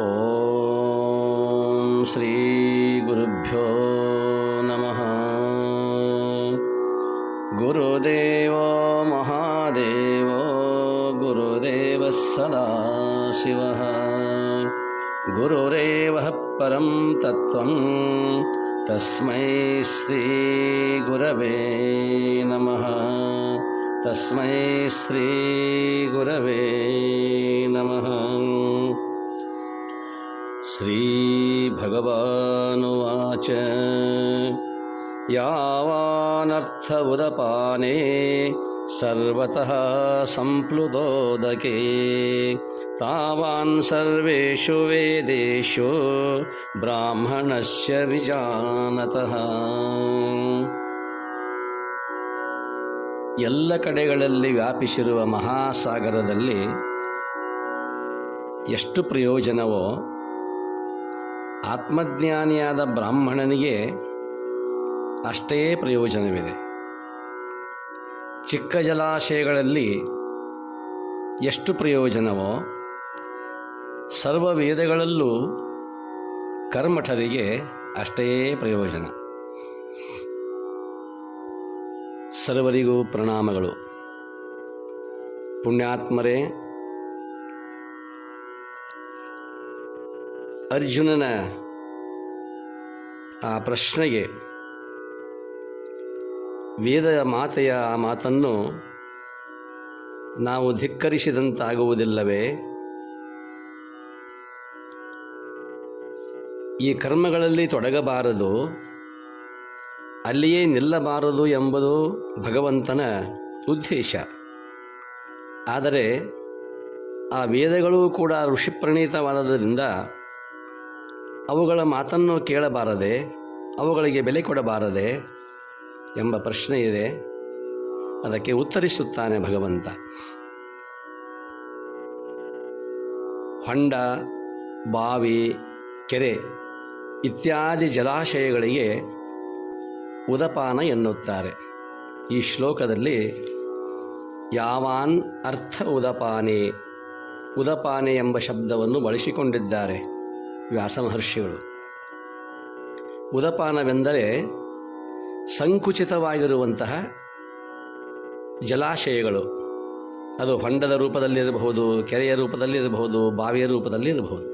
ಓಂ ಶ್ರೀ ಗುರುಭ್ಯೋ ನಮಃ. ಗುರುದೇವೋ ಮಹಾದೇವೋ ಗುರುದೇವ ಸದಾಶಿವಃ. ಗುರುರೇವಃ ಪರಂ ತತ್ವಂ ತಸ್ಮೈ ಶ್ರೀ ಗುರವೇ ನಮಃ. ತಸ್ಮೈ ಶ್ರೀ ಗುರವೇ ನಮಃ. ಶ್ರೀ ಭಗವಾನುವಾಚ ಯಾವಾನರ್ಥ ಉದಪಾನೆ ಸರ್ವತಃ ಸಂಪ್ಲುತೋದಕೆ ತಾವಾನ್ ಸರ್ವೇಷು ವೇದೇಷು ಬ್ರಾಹ್ಮಣಸ್ಯ ವಿಜಾನತಃ. ಎಲ್ಲ ಕಡೆಗಳಲ್ಲಿ ವ್ಯಾಪಿಸಿರುವ ಮಹಾಸಾಗರದಲ್ಲಿ ಎಷ್ಟು ಪ್ರಯೋಜನವೋ ಆತ್ಮಜ್ಞಾನಿಯಾದ ಬ್ರಾಹ್ಮಣನಿಗೆ ಅಷ್ಟೇ ಪ್ರಯೋಜನವಿದೆ. ಚಿಕ್ಕ ಜಲಾಶಯಗಳಲ್ಲಿ ಎಷ್ಟು ಪ್ರಯೋಜನವೋ ಸರ್ವ ವೇದಗಳಲ್ಲೂ ಕರ್ಮಠರಿಗೆ ಅಷ್ಟೇ ಪ್ರಯೋಜನ. ಸರ್ವರಿಗೂ ಪ್ರಣಾಮಗಳು. ಪುಣ್ಯಾತ್ಮರೇ, ಅರ್ಜುನನ ಆ ಪ್ರಶ್ನೆಗೆ ವೇದ ಮಾತೆಯ ಆ ಮಾತನ್ನು ನಾವು ಧಿಕ್ಕರಿಸಿದಂತಾಗುವುದಿಲ್ಲವೇ? ಈ ಕರ್ಮಗಳಲ್ಲಿ ತೊಡಗಬಾರದು, ಅಲ್ಲಿಯೇ ನಿಲ್ಲಬಾರದು ಎಂಬುದು ಭಗವಂತನ ಉದ್ದೇಶ. ಆದರೆ ಆ ವೇದಗಳು ಕೂಡ ಋಷಿಪ್ರಣೀತವಾದದ್ದರಿಂದ ಅವುಗಳ ಮಾತನ್ನು ಕೇಳಬಾರದೆ, ಅವುಗಳಿಗೆ ಬೆಲೆ ಕೊಡಬಾರದೆ ಎಂಬ ಪ್ರಶ್ನೆ ಇದೆ. ಅದಕ್ಕೆ ಉತ್ತರಿಸುತ್ತಾನೆ ಭಗವಂತ. ಹೊಂಡ, ಬಾವಿ, ಕೆರೆ ಇತ್ಯಾದಿ ಜಲಾಶಯಗಳಿಗೆ ಉದಪಾನ ಎನ್ನುತ್ತಾರೆ. ಈ ಶ್ಲೋಕದಲ್ಲಿ ಯಾವಾನ್ ಅರ್ಥ ಉದಪಾನೆ, ಉದಪಾನೆ ಎಂಬ ಶಬ್ದವನ್ನು ಬಳಸಿಕೊಂಡಿದ್ದಾರೆ ವ್ಯಾಸ ಮಹರ್ಷಿಗಳು. ಉದಪಾನವೆಂದರೆ ಸಂಕುಚಿತವಾಗಿರುವಂತಹ ಜಲಾಶಯಗಳು. ಅದು ಹೊಂಡದ ರೂಪದಲ್ಲಿರಬಹುದು, ಕೆರೆಯ ರೂಪದಲ್ಲಿರಬಹುದು, ಬಾವಿಯ ರೂಪದಲ್ಲಿರಬಹುದು.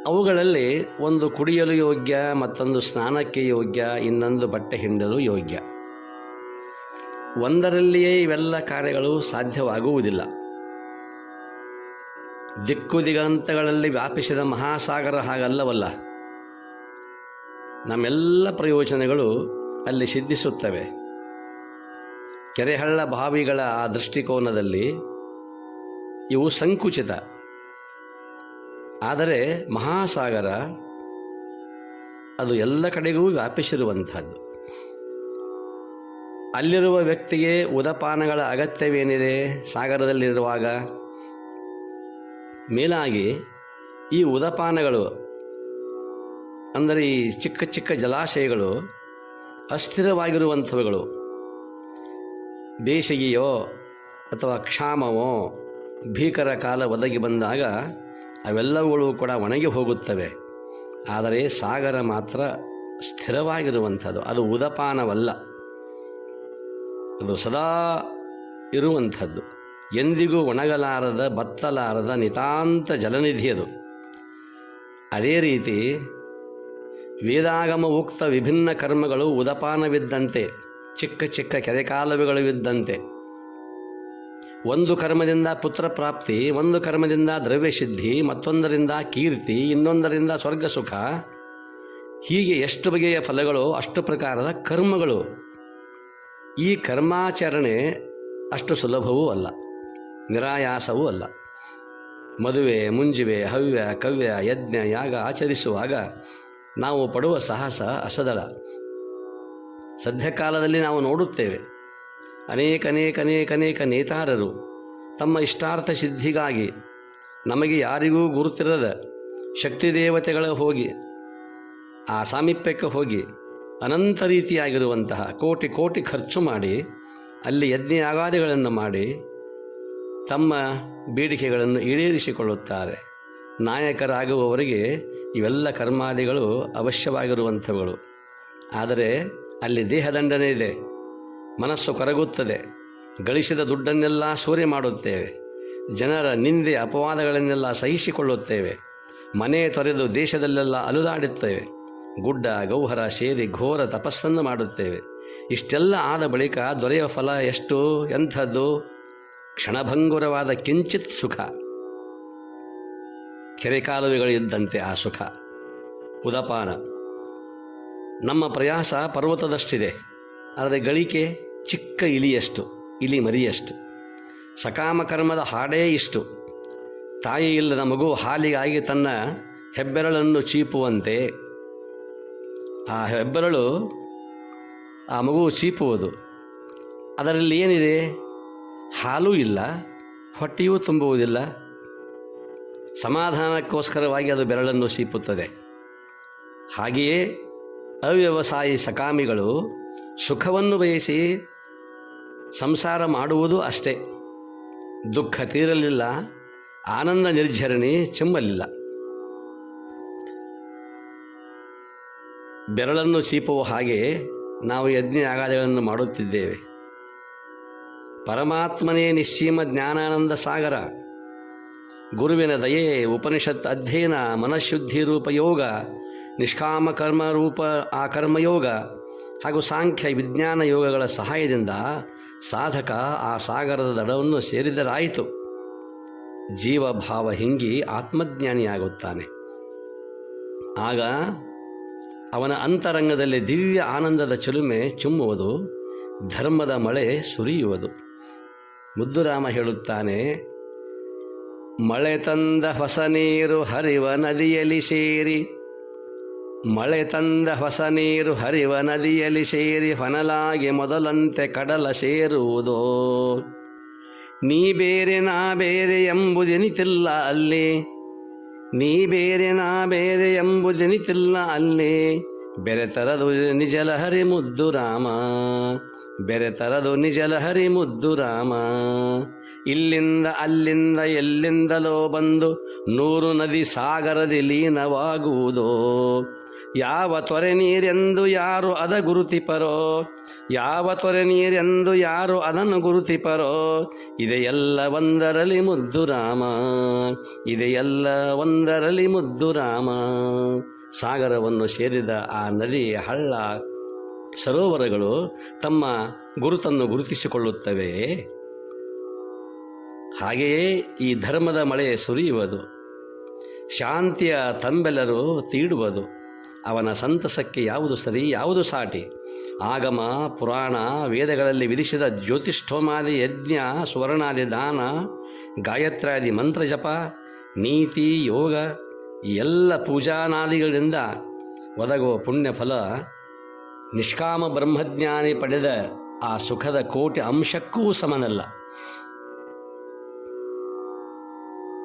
ಅವುಗಳಲ್ಲಿ ಒಂದು ಕುಡಿಯಲು ಯೋಗ್ಯ, ಮತ್ತೊಂದು ಸ್ನಾನಕ್ಕೆ ಯೋಗ್ಯ, ಇನ್ನೊಂದು ಬಟ್ಟೆ ಹಿಂಡಲು ಯೋಗ್ಯ. ಒಂದರಲ್ಲಿಯೇ ಇವೆಲ್ಲ ಕಾರ್ಯಗಳು ಸಾಧ್ಯವಾಗುವುದಿಲ್ಲ. ದಿಕ್ಕು ದಿಗಂತಗಳಲ್ಲಿ ವ್ಯಾಪಿಸಿದ ಮಹಾಸಾಗರ ಹಾಗಲ್ಲವಲ್ಲ. ನಮ್ಮೆಲ್ಲ ಪ್ರಯೋಜನಗಳು ಅಲ್ಲಿ ಸಿದ್ಧಿಸುತ್ತವೆ. ಕೆರೆಹಳ್ಳ ಬಾವಿಗಳ ಆ ದೃಷ್ಟಿಕೋನದಲ್ಲಿ ಇವು ಸಂಕುಚಿತ. ಆದರೆ ಮಹಾಸಾಗರ ಅದು ಎಲ್ಲ ಕಡೆಗೂ ವ್ಯಾಪಿಸಿರುವಂಥದ್ದು. ಅಲ್ಲಿರುವ ವ್ಯಕ್ತಿಗೆ ಉದಪಾನಗಳ ಅಗತ್ಯವೇನಿದೆ ಸಾಗರದಲ್ಲಿರುವಾಗ? ಮೇಲಾಗಿ ಈ ಉದಪಾನಗಳು ಅಂದರೆ ಈ ಚಿಕ್ಕ ಚಿಕ್ಕ ಜಲಾಶಯಗಳು ಅಸ್ಥಿರವಾಗಿರುವಂಥವುಗಳು. ಬೇಸಿಗೆಯೋ ಅಥವಾ ಕ್ಷಾಮವೋ ಭೀಕರ ಕಾಲ ಒದಗಿ ಬಂದಾಗ ಅವೆಲ್ಲವುಗಳು ಕೂಡ ಒಣಗಿ ಹೋಗುತ್ತವೆ. ಆದರೆ ಸಾಗರ ಮಾತ್ರ ಸ್ಥಿರವಾಗಿರುವಂಥದ್ದು. ಅದು ಉದಪಾನವಲ್ಲ, ಅದು ಸದಾ ಇರುವಂಥದ್ದು. ಎಂದಿಗೂ ಒಣಗಲಾರದ, ಬತ್ತಲಾರದ ನಿತಾಂತ ಜಲನಿಧಿ ಅದು. ಅದೇ ರೀತಿ ವೇದಾಗಮ ಉಕ್ತ ವಿಭಿನ್ನ ಕರ್ಮಗಳು ಉದಪಾನವಿದ್ದಂತೆ, ಚಿಕ್ಕ ಚಿಕ್ಕ ಕೆರೆಕಾಲುವೆಗಳಿದ್ದಂತೆ. ಒಂದು ಕರ್ಮದಿಂದ ಪುತ್ರ ಪ್ರಾಪ್ತಿ, ಒಂದು ಕರ್ಮದಿಂದ ದ್ರವ್ಯಸಿದ್ಧಿ, ಮತ್ತೊಂದರಿಂದ ಕೀರ್ತಿ, ಇನ್ನೊಂದರಿಂದ ಸ್ವರ್ಗ ಸುಖ. ಹೀಗೆ ಎಷ್ಟು ಬಗೆಯ ಫಲಗಳು, ಅಷ್ಟು ಪ್ರಕಾರದ ಕರ್ಮಗಳು. ಈ ಕರ್ಮಾಚರಣೆ ಅಷ್ಟು ಸುಲಭವೂ ಅಲ್ಲ, ನಿರಾಯಾಸವೂ ಅಲ್ಲ. ಮದುವೆ, ಮುಂಜಿವೆ, ಹವ್ಯ, ಕವ್ಯ, ಯಜ್ಞ, ಯಾಗ ಆಚರಿಸುವಾಗ ನಾವು ಪಡುವ ಸಾಹಸ ಅಸದಳ. ಸದ್ಯಕಾಲದಲ್ಲಿ ನಾವು ನೋಡುತ್ತೇವೆ, ಅನೇಕ ನೇತಾರರು ತಮ್ಮ ಇಷ್ಟಾರ್ಥ ಸಿದ್ಧಿಗಾಗಿ ನಮಗೆ ಯಾರಿಗೂ ಗುರುತಿರದ ಶಕ್ತಿ ದೇವತೆಗಳ ಹೋಗಿ ಆ ಸಾಮೀಪ್ಯಕ್ಕೆ ಹೋಗಿ ಅನಂತ ರೀತಿಯಾಗಿರುವಂತಹ ಕೋಟಿ ಕೋಟಿ ಖರ್ಚು ಮಾಡಿ ಅಲ್ಲಿ ಯಜ್ಞ ಯಾಗಾದಿಗಳನ್ನು ಮಾಡಿ ತಮ್ಮ ಬೇಡಿಕೆಗಳನ್ನು ಈಡೇರಿಸಿಕೊಳ್ಳುತ್ತಾರೆ. ನಾಯಕರಾಗುವವರಿಗೆ ಇವೆಲ್ಲ ಕರ್ಮಾದಿಗಳು ಅವಶ್ಯವಾಗಿರುವಂಥವುಗಳು. ಆದರೆ ಅಲ್ಲಿ ದೇಹದಂಡನೆ ಇದೆ, ಮನಸ್ಸು ಕರಗುತ್ತದೆ, ಗಳಿಸಿದ ದುಡ್ಡನ್ನೆಲ್ಲ ಸೂರೆ ಮಾಡುತ್ತೇವೆ, ಜನರ ನಿಂದೆ ಅಪವಾದಗಳನ್ನೆಲ್ಲ ಸಹಿಸಿಕೊಳ್ಳುತ್ತೇವೆ, ಮನೆ ತೊರೆದು ದೇಶದಲ್ಲೆಲ್ಲ ಅಲುದಾಡುತ್ತೇವೆ, ಗುಡ್ಡ ಗೌಹರ ಸೇರಿ ಘೋರ ತಪಸ್ಸನ್ನು ಮಾಡುತ್ತೇವೆ. ಇಷ್ಟೆಲ್ಲ ಆದ ಬಳಿಕ ದೊರೆಯುವ ಫಲ ಎಷ್ಟು, ಎಂಥದ್ದು? ಕ್ಷಣಭಂಗುರವಾದ ಕಿಂಚಿತ್ ಸುಖ, ಕೆರೆಕಾಲುವೆಗಳಿದ್ದಂತೆ ಆ ಸುಖ, ಉದಪಾನ. ನಮ್ಮ ಪ್ರಯಾಸ ಪರ್ವತದಷ್ಟಿದೆ, ಆದರೆ ಗಳಿಕೆ ಚಿಕ್ಕ ಇಲಿಯಷ್ಟು, ಇಲಿ ಮರಿಯಷ್ಟು. ಸಕಾಮ ಕರ್ಮದ ಹಾಡೇ ಇಷ್ಟು. ತಾಯಿ ಇಲ್ಲದ ಮಗು ಹಾಲಿಗಾಗಿ ತನ್ನ ಹೆಬ್ಬೆರಳನ್ನು ಚೀಪುವಂತೆ ಆ ಹೆಬ್ಬೆರಳು ಆ ಮಗು ಚೀಪುವುದು. ಅದರಲ್ಲಿ ಏನಿದೆ? ಹಾಲೂ ಇಲ್ಲ, ಹೊಟ್ಟೆಯೂ ತುಂಬುವುದಿಲ್ಲ. ಸಮಾಧಾನಕ್ಕೋಸ್ಕರವಾಗಿ ಅದು ಬೆರಳನ್ನು ಚೀಪುತ್ತದೆ. ಹಾಗೆಯೇ ಅವ್ಯವಸಾಯಿ ಸಕಾಮಿಗಳು ಸುಖವನ್ನು ಬಯಸಿ ಸಂಸಾರ ಮಾಡುವುದು ಅಷ್ಟೇ. ದುಃಖ ತೀರಲಿಲ್ಲ, ಆನಂದ ನಿರ್ಝರಣೆ ಚೆಮ್ಮಲಿಲ್ಲ. ಬೆರಳನ್ನು ಚೀಪುವ ಹಾಗೆ ನಾವು ಯಜ್ಞ ಯಾಗಾದಿಗಳನ್ನು ಮಾಡುತ್ತಿದ್ದೇವೆ. ಪರಮಾತ್ಮನೇ ನಿಶ್ಚೀಮ ಜ್ಞಾನಾನಂದ ಸಾಗರ, ಗುರುವಿನ ದಯೆ, ಉಪನಿಷತ್ ಅಧ್ಯಯನ, ಮನಃಶುದ್ಧಿ ರೂಪ ಯೋಗ, ನಿಷ್ಕಾಮ ಕರ್ಮ ರೂಪ ಆ ಕರ್ಮಯೋಗ ಹಾಗೂ ಸಾಂಖ್ಯ ವಿಜ್ಞಾನ ಯೋಗಗಳ ಸಹಾಯದಿಂದ ಸಾಧಕ ಆ ಸಾಗರದ ದಡವನ್ನು ಸೇರಿದರಾಯಿತು. ಜೀವಭಾವ ಹಿಂಗಿ ಆತ್ಮಜ್ಞಾನಿಯಾಗುತ್ತಾನೆ. ಆಗ ಅವನ ಅಂತರಂಗದಲ್ಲಿ ದಿವ್ಯ ಆನಂದದ ಚಿಲುಮೆ ಚುಮ್ಮುವುದು, ಧರ್ಮದ ಮಳೆ ಸುರಿಯುವುದು. ಮುದ್ದುರಾಮ ಹೇಳುತ್ತಾನೆ, ಮಳೆ ತಂದ ಹೊಸ ನೀರು ಹರಿವ ನದಿಯಲ್ಲಿ ಸೇರಿ, ಮಳೆ ತಂದ ಹೊಸ ನೀರು ಹರಿವ ನದಿಯಲ್ಲಿ ಸೇರಿ ಹೊನಲಾಗಿ ಮೊದಲಂತೆ ಕಡಲ ಸೇರುವುದೋ. ನೀ ಬೇರೆ ನಾ ಬೇರೆ ಎಂಬುದೆನಿತಿಲ್ಲ ಅಲ್ಲಿ, ನೀ ಬೇರೆ ನಾ ಬೇರೆ ಎಂಬುದೆನಿತಿಲ್ಲ ಅಲ್ಲಿ, ಬೆರೆತರದು ನಿಜಲಹರಿ ಮುದ್ದು ರಾಮ, ಬೆರೆತರದು ನಿಜಲಹರಿ ಮುದ್ದು ರಾಮ. ಇಲ್ಲಿಂದ ಅಲ್ಲಿಂದ ಎಲ್ಲಿಂದಲೋ ಬಂದು 100 ನದಿ ಸಾಗರದಿ ಲೀನವಾಗುವುದೋ. ಯಾವ ತೊರೆ ನೀರೆಂದು ಯಾರು ಅದ ಗುರುತಿಪರೋ, ಯಾವ ತೊರೆ ನೀರೆಂದು ಯಾರು ಅದನ್ನು ಗುರುತಿಪರೋ. ಇದೆಲ್ಲ ಒಂದರಲಿ ಮುದ್ದು ರಾಮ, ಇದೆಲ್ಲ ಒಂದರಲಿ ಮುದ್ದು ರಾಮ. ಸಾಗರವನ್ನು ಸೇರಿದ ಆ ನದಿ, ಹಳ್ಳ, ಸರೋವರಗಳು ತಮ್ಮ ಗುರುತನ್ನು ಗುರುತಿಸಿಕೊಳ್ಳುತ್ತವೆ. ಹಾಗೆಯೇ ಈ ಧರ್ಮದ ಮಳೆ ಸುರಿಯುವುದು, ಶಾಂತಿಯ ತಂಬೆಲರು ತೀಡುವುದು. ಅವನ ಸಂತಸಕ್ಕೆ ಯಾವುದು ಸರಿ, ಯಾವುದು ಸಾಟಿ? ಆಗಮ ಪುರಾಣ ವೇದಗಳಲ್ಲಿ ವಿಧಿಸಿದ ಜ್ಯೋತಿಷ್ಠೋಮಾದಿ ಯಜ್ಞ, ಸುವರ್ಣಾದಿ ದಾನ, ಗಾಯತ್ರಾದಿ ಮಂತ್ರ ಜಪ, ನೀತಿ ಯೋಗ, ಈ ಎಲ್ಲ ಪೂಜಾನಾದಿಗಳಿಂದ ಒದಗುವ ಪುಣ್ಯ ಫಲ ನಿಷ್ಕಾಮ ಬ್ರಹ್ಮಜ್ಞಾನಿ ಪಡೆದ ಆ ಸುಖದ ಕೋಟಿ ಅಂಶಕ್ಕೂ ಸಮನಲ್ಲ.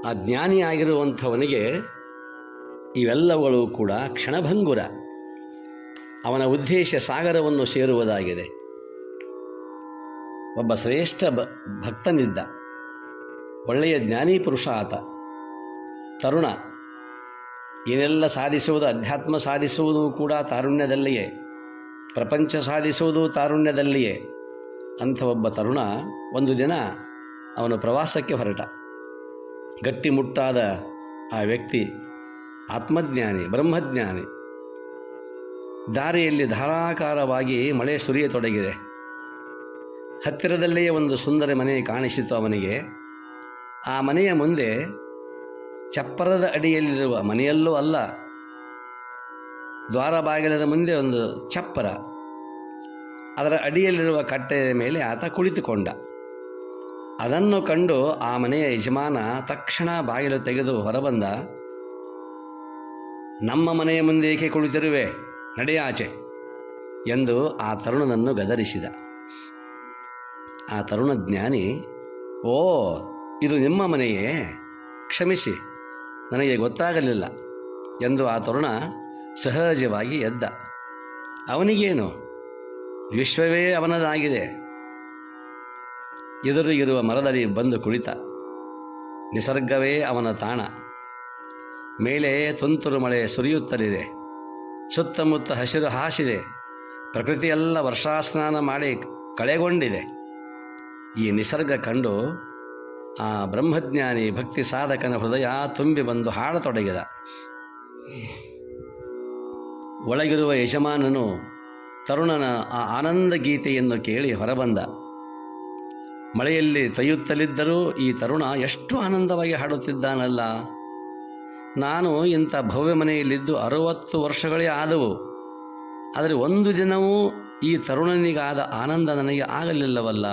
ಆ ಜ್ಞಾನಿಯಾಗಿರುವಂಥವನಿಗೆ ಇವೆಲ್ಲವುಗಳು ಕೂಡ ಕ್ಷಣಭಂಗುರ. ಅವನ ಉದ್ದೇಶ ಸಾಗರವನ್ನು ಸೇರುವುದಾಗಿದೆ. ಒಬ್ಬ ಶ್ರೇಷ್ಠ ಭಕ್ತನಿದ್ದ, ಒಳ್ಳೆಯ ಜ್ಞಾನಿ ಪುರುಷ ಆತ. ತರುಣ, ಏನೆಲ್ಲ ಸಾಧಿಸುವುದು, ಅಧ್ಯಾತ್ಮ ಸಾಧಿಸುವುದು ಕೂಡ ತಾರುಣ್ಯದಲ್ಲಿಯೇ, ಪ್ರಪಂಚ ಸಾಧಿಸುವುದು ತಾರುಣ್ಯದಲ್ಲಿಯೇ. ಅಂಥ ಒಬ್ಬ ತರುಣ ಒಂದು ದಿನ ಅವನು ಪ್ರವಾಸಕ್ಕೆ ಹೊರಟ. ಗಟ್ಟಿಮುಟ್ಟಾದ ಆ ವ್ಯಕ್ತಿ ಆತ್ಮಜ್ಞಾನಿ, ಬ್ರಹ್ಮಜ್ಞಾನಿ. ದಾರಿಯಲ್ಲಿ ಧಾರಾಕಾರವಾಗಿ ಮಳೆ ಸುರಿಯತೊಡಗಿದೆ. ಹತ್ತಿರದಲ್ಲಿಯೇ ಒಂದು ಸುಂದರ ಮನೆ ಕಾಣಿಸಿತು ಅವನಿಗೆ. ಆ ಮನೆಯ ಮುಂದೆ ಚಪ್ಪರದ ಅಡಿಯಲ್ಲಿರುವ, ಮನೆಯಲ್ಲೂ ಅಲ್ಲ, ದ್ವಾರ ಬಾಗಿಲದ ಮುಂದೆ ಒಂದು ಚಪ್ಪರ, ಅದರ ಅಡಿಯಲ್ಲಿರುವ ಕಟ್ಟೆಯ ಮೇಲೆ ಆತ ಕುಳಿತುಕೊಂಡ. ಅದನ್ನು ಕಂಡು ಆ ಮನೆಯ ಯಜಮಾನ ತಕ್ಷಣ ಬಾಗಿಲು ತೆಗೆದು ಹೊರಬಂದ. ನಮ್ಮ ಮನೆಯ ಮುಂದೆ ಏಕೆ ಕುಳಿತಿರುವೆ, ನಡೆಯಾಚೆ ಎಂದು ಆ ತರುಣನನ್ನು ಗದರಿಸಿದ. ಆ ತರುಣ ಜ್ಞಾನಿ, ಓ, ಇದು ನಿಮ್ಮ ಮನೆಯೇ, ಕ್ಷಮಿಸಿ, ನನಗೆ ಗೊತ್ತಾಗಲಿಲ್ಲ ಎಂದು ಆ ತರುಣ ಸಹಜವಾಗಿ ಎದ್ದ. ಅವನಿಗೇನು, ವಿಶ್ವವೇ ಅವನದಾಗಿದೆ. ಎದುರಿಗಿರುವ ಮರದಡಿ ಬಂದು ಕುಳಿತ. ನಿಸರ್ಗವೇ ಅವನ ತಾಣ. ಮೇಲೆ ತುಂತುರು ಮಳೆ ಸುರಿಯುತ್ತಲಿದೆ. ಸುತ್ತಮುತ್ತ ಹಸಿರು ಹಾಸಿದೆ. ಪ್ರಕೃತಿಯೆಲ್ಲ ವರ್ಷಾಸ್ನಾನ ಮಾಡಿ ಕಳೆಗೊಂಡಿದೆ. ಈ ನಿಸರ್ಗ ಕಂಡು ಆ ಬ್ರಹ್ಮಜ್ಞಾನಿ ಭಕ್ತಿ ಸಾಧಕನ ಹೃದಯ ತುಂಬಿ ಬಂದು ಹಾಡತೊಡಗಿದ. ಒಳಗಿರುವ ಯಜಮಾನನು ತರುಣನ ಆ ಆನಂದ ಗೀತೆಯನ್ನು ಕೇಳಿ ಹೊರಬಂದ. ಮಳೆಯಲ್ಲಿ ತೊಯ್ಯುತ್ತಲಿದ್ದರೂ ಈ ತರುಣ ಎಷ್ಟು ಆನಂದವಾಗಿ ಹಾಡುತ್ತಿದ್ದಾನಲ್ಲ. ನಾನು ಇಂಥ ಭವ್ಯ ಮನೆಯಲ್ಲಿದ್ದು 60 ವರ್ಷಗಳೇ ಆದವು. ಆದರೆ ಒಂದು ದಿನವೂ ಈ ತರುಣನಿಗಾದ ಆನಂದ ನನಗೆ ಆಗಲಿಲ್ಲವಲ್ಲ.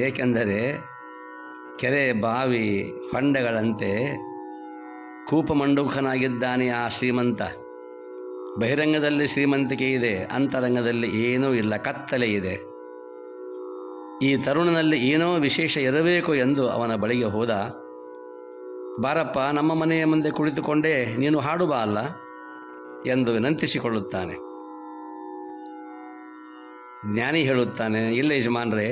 ಏಕೆಂದರೆ ಕೆರೆ ಬಾವಿ ಹೊಂಡಗಳಂತೆ ಕೂಪಮಂಡುಖನಾಗಿದ್ದಾನೆ ಆ ಶ್ರೀಮಂತ. ಬಹಿರಂಗದಲ್ಲಿ ಶ್ರೀಮಂತಿಕೆ ಇದೆ, ಅಂತರಂಗದಲ್ಲಿ ಏನೂ ಇಲ್ಲ, ಕತ್ತಲೆ ಇದೆ. ಈ ತರುಣನಲ್ಲಿ ಏನೋ ವಿಶೇಷ ಇರಬೇಕು ಎಂದು ಅವನ ಬಳಿಗೆ ಹೋದ. ಬಾರಪ್ಪ, ನಮ್ಮ ಮನೆಯ ಮುಂದೆ ಕುಳಿತುಕೊಂಡೇ ನೀನು ಹಾಡು ಬಾ ಅಲ್ಲ ಎಂದು ವಿನಂತಿಸಿಕೊಳ್ಳುತ್ತಾನೆ. ಜ್ಞಾನಿ ಹೇಳುತ್ತಾನೆ, ಇಲ್ಲ ಯಜಮಾನ್ರೇ,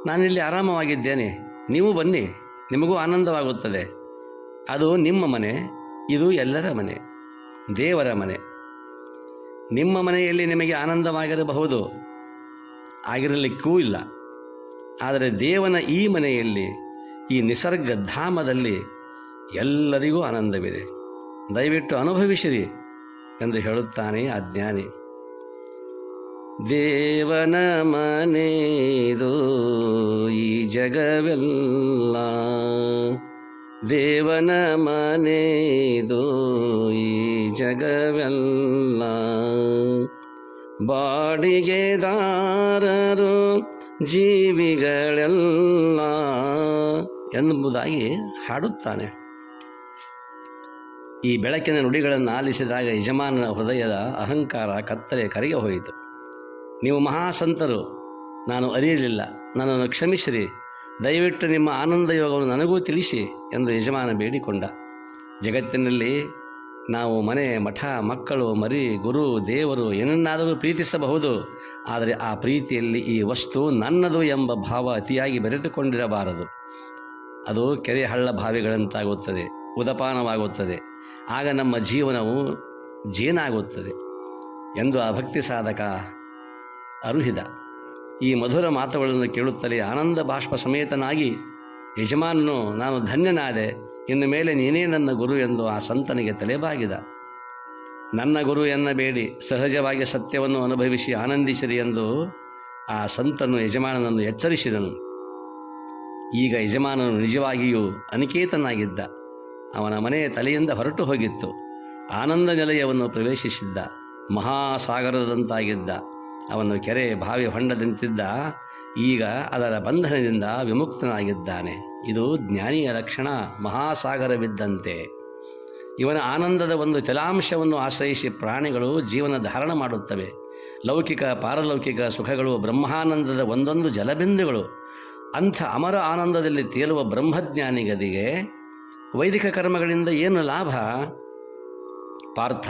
ನಾನಿಲ್ಲಿ ಆರಾಮವಾಗಿದ್ದೇನೆ, ನೀವು ಬನ್ನಿ, ನಿಮಗೂ ಆನಂದವಾಗುತ್ತದೆ. ಅದು ನಿಮ್ಮ ಮನೆ, ಇದು ಎಲ್ಲರ ಮನೆ, ದೇವರ ಮನೆ. ನಿಮ್ಮ ಮನೆಯಲ್ಲಿ ನಿಮಗೆ ಆನಂದವಾಗಿರಬಹುದು, ಆಗಿರಲಿಕ್ಕೂ ಇಲ್ಲ. ಆದರೆ ದೇವನ ಈ ಮನೆಯಲ್ಲಿ, ಈ ನಿಸರ್ಗ ಧಾಮದಲ್ಲಿ ಎಲ್ಲರಿಗೂ ಆನಂದವಿದೆ. ದಯವಿಟ್ಟು ಅನುಭವಿಸಿರಿ ಎಂದು ಹೇಳುತ್ತಾನೆ ಆ ಜ್ಞಾನಿ. ದೇವನ ಮನೆದು ಈ ಜಗವೆಲ್ಲ, ದೇವನ ಮನೆದು ಈ ಜಗವೆಲ್ಲ, ಬಾಡಿಗೆದಾರರು ಜೀವಿಗಳೆಲ್ಲ ಎಂಬುದಾಗಿ ಹಾಡುತ್ತಾನೆ. ಈ ಬೆಳಕಿನ ನುಡಿಗಳನ್ನು ಆಲಿಸಿದಾಗ ಯಜಮಾನನ ಹೃದಯದ ಅಹಂಕಾರ ಕತ್ತಲೆ ಕರಗಿ ಹೋಯಿತು. ನೀವು ಮಹಾಸಂತರು, ನಾನು ಅರಿಯಲಿಲ್ಲ, ನನ್ನನ್ನು ಕ್ಷಮಿಸಿರಿ, ದಯವಿಟ್ಟು ನಿಮ್ಮ ಆನಂದ ಯೋಗವನ್ನು ನನಗೂ ತಿಳಿಸಿ ಎಂದು ಯಜಮಾನ ಬೇಡಿಕೊಂಡ. ಜಗತ್ತಿನಲ್ಲಿ ನಾವು ಮನೆ, ಮಠ, ಮಕ್ಕಳು, ಮರಿ, ಗುರು, ದೇವರು ಏನನ್ನಾದರೂ ಪ್ರೀತಿಸಬಹುದು. ಆದರೆ ಆ ಪ್ರೀತಿಯಲ್ಲಿ ಈ ವಸ್ತು ನನ್ನದು ಎಂಬ ಭಾವ ಅತಿಯಾಗಿ ಬೆರೆತುಕೊಂಡಿರಬಾರದು. ಅದು ಕೆರೆ ಹಳ್ಳ ಬಾವಿಗಳಂತಾಗುತ್ತದೆ, ಉದಪಾನವಾಗುತ್ತದೆ. ಆಗ ನಮ್ಮ ಜೀವನವು ಜೇನಾಗುತ್ತದೆ ಎಂದು ಆ ಭಕ್ತಿ ಸಾಧಕ ಅರುಹಿದ. ಈ ಮಧುರ ಮಾತುಗಳನ್ನು ಕೇಳುತ್ತಲೇ ಆನಂದ ಬಾಷ್ಪ ಸಮೇತನಾಗಿ ಯಜಮಾನನು, ನಾನು ಧನ್ಯನಾದೆ, ಇನ್ನು ಮೇಲೆ ನೀನೇ ನನ್ನ ಗುರು ಎಂದು ಆ ಸಂತನಿಗೆ ತಲೆಬಾಗಿದ. ನನ್ನ ಗುರು ಎನ್ನಬೇಡಿ, ಸಹಜವಾಗಿ ಸತ್ಯವನ್ನು ಅನುಭವಿಸಿ ಆನಂದಿಸಿರಿ ಎಂದು ಆ ಸಂತನು ಯಜಮಾನನನ್ನು ಎಚ್ಚರಿಸಿದನು. ಈಗ ಯಜಮಾನನು ನಿಜವಾಗಿಯೂ ಅನಿಕೇತನಾಗಿದ್ದ. ಅವನ ಮನೆಯ ತಲೆಯಿಂದ ಹೊರಟು ಹೋಗಿತ್ತು. ಆನಂದ ನಿಲಯವನ್ನು ಪ್ರವೇಶಿಸಿದ್ದ. ಮಹಾಸಾಗರದಂತಾಗಿದ್ದ. ಅವನು ಕೆರೆ, ಬಾವಿ, ಹೊಂಡದಂತಿದ್ದ. ಈಗ ಅದರ ಬಂಧನದಿಂದ ವಿಮುಕ್ತನಾಗಿದ್ದಾನೆ. ಇದು ಜ್ಞಾನಿಯ ಲಕ್ಷಣ. ಮಹಾಸಾಗರವಿದ್ದಂತೆ ಇವನ ಆನಂದದ ಒಂದು ತಲಾಂಶವನ್ನು ಆಶ್ರಯಿಸಿ ಪ್ರಾಣಿಗಳು ಜೀವನ ಧಾರಣ ಮಾಡುತ್ತವೆ. ಲೌಕಿಕ ಪಾರಲೌಕಿಕ ಸುಖಗಳು ಬ್ರಹ್ಮಾನಂದದ ಒಂದೊಂದು ಜಲಬಿಂದುಗಳು. ಅಂಥ ಅಮರ ಆನಂದದಲ್ಲಿ ತೇಲುವ ಬ್ರಹ್ಮಜ್ಞಾನಿಗದಿಗೆ ವೈದಿಕ ಕರ್ಮಗಳಿಂದ ಏನು ಲಾಭ? ಪಾರ್ಥ,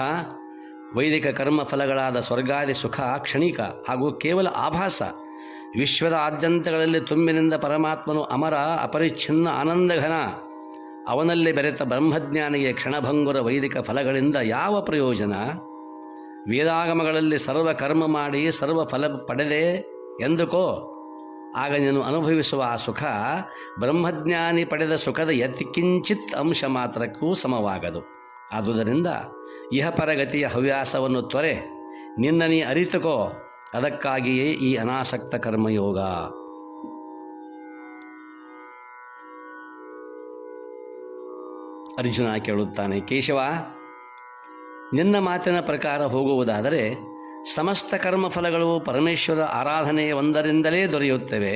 ವೈದಿಕ ಕರ್ಮ ಫಲಗಳಾದ ಸ್ವರ್ಗಾದಿ ಸುಖ ಕ್ಷಣಿಕ ಹಾಗೂ ಕೇವಲ ಆಭಾಸ. ವಿಶ್ವದ ಆದ್ಯಂತಗಳಲ್ಲಿ ತುಂಬಿನಿಂದ ಪರಮಾತ್ಮನು ಅಮರ, ಅಪರಿಚ್ಛಿನ್ನ ಆನಂದಘನ. ಅವನಲ್ಲಿ ಬೆರೆತ ಬ್ರಹ್ಮಜ್ಞಾನಿಗೆ ಕ್ಷಣಭಂಗುರ ವೈದಿಕ ಫಲಗಳಿಂದ ಯಾವ ಪ್ರಯೋಜನ? ವೇದಾಗಮಗಳಲ್ಲಿ ಸರ್ವ ಕರ್ಮ ಮಾಡಿ ಸರ್ವ ಫಲ ಪಡೆದೆ ಎಂದುಕೋ. ಆಗ ನೀನು ಅನುಭವಿಸುವ ಆ ಸುಖ ಬ್ರಹ್ಮಜ್ಞಾನಿ ಪಡೆದ ಸುಖದ ಯತ್ಕಿಂಚಿತ್ ಅಂಶ ಮಾತ್ರಕ್ಕೂ ಸಮವಾಗದು. ಆದುದರಿಂದ ಇಹಪರಗತಿಯ ಹವ್ಯಾಸವನ್ನು ತೊರೆ, ನಿನ್ನ ನೀ ಅರಿತುಕೋ. ಅದಕ್ಕಾಗಿಯೇ ಈ ಅನಾಸಕ್ತ ಕರ್ಮಯೋಗ. ಅರ್ಜುನ ಕೇಳುತ್ತಾನೆ, ಕೇಶವ, ನಿನ್ನ ಮಾತಿನ ಪ್ರಕಾರ ಹೋಗುವುದಾದರೆ ಸಮಸ್ತ ಕರ್ಮಫಲಗಳು ಪರಮೇಶ್ವರ ಆರಾಧನೆ ಒಂದರಿಂದಲೇ ದೊರೆಯುತ್ತವೆ.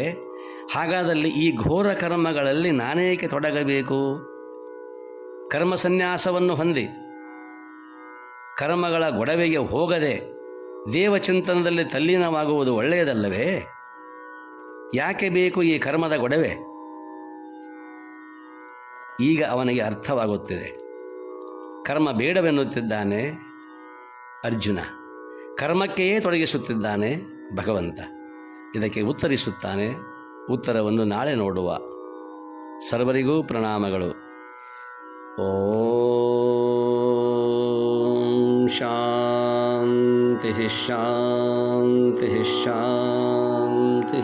ಹಾಗಾದಲ್ಲಿ ಈ ಘೋರ ಕರ್ಮಗಳಲ್ಲಿ ನಾನೇಕೆ ತೊಡಗಬೇಕು? ಕರ್ಮ ಸನ್ಯಾಸವನ್ನು ಹೊಂದಿ ಕರ್ಮಗಳ ಗೊಡವೆಗೆ ಹೋಗದೆ ದೇವಚಿಂತನದಲ್ಲಿ ತಲ್ಲೀನವಾಗುವುದು ಒಳ್ಳೆಯದಲ್ಲವೇ? ಯಾಕೆ ಬೇಕು ಈ ಕರ್ಮದ ಗೊಡವೆ? ಈಗ ಅವನಿಗೆ ಅರ್ಥವಾಗುತ್ತಿದೆ. ಕರ್ಮ ಬೇಡವೆನ್ನುತ್ತಿದ್ದಾನೆ ಅರ್ಜುನ, ಕರ್ಮಕ್ಕೆಯೇ ತೊಡಗಿಸುತ್ತಿದ್ದಾನೆ ಭಗವಂತ. ಇದಕ್ಕೆ ಉತ್ತರಿಸುತ್ತಾನೆ. ಉತ್ತರವನ್ನು ನಾಳೆ ನೋಡುವ. ಸರ್ವರಿಗೂ ಪ್ರಣಾಮಗಳು. ಓಂ ಶಾಂತಿ ಶಾಂತಿ ಶಾಂತಿ.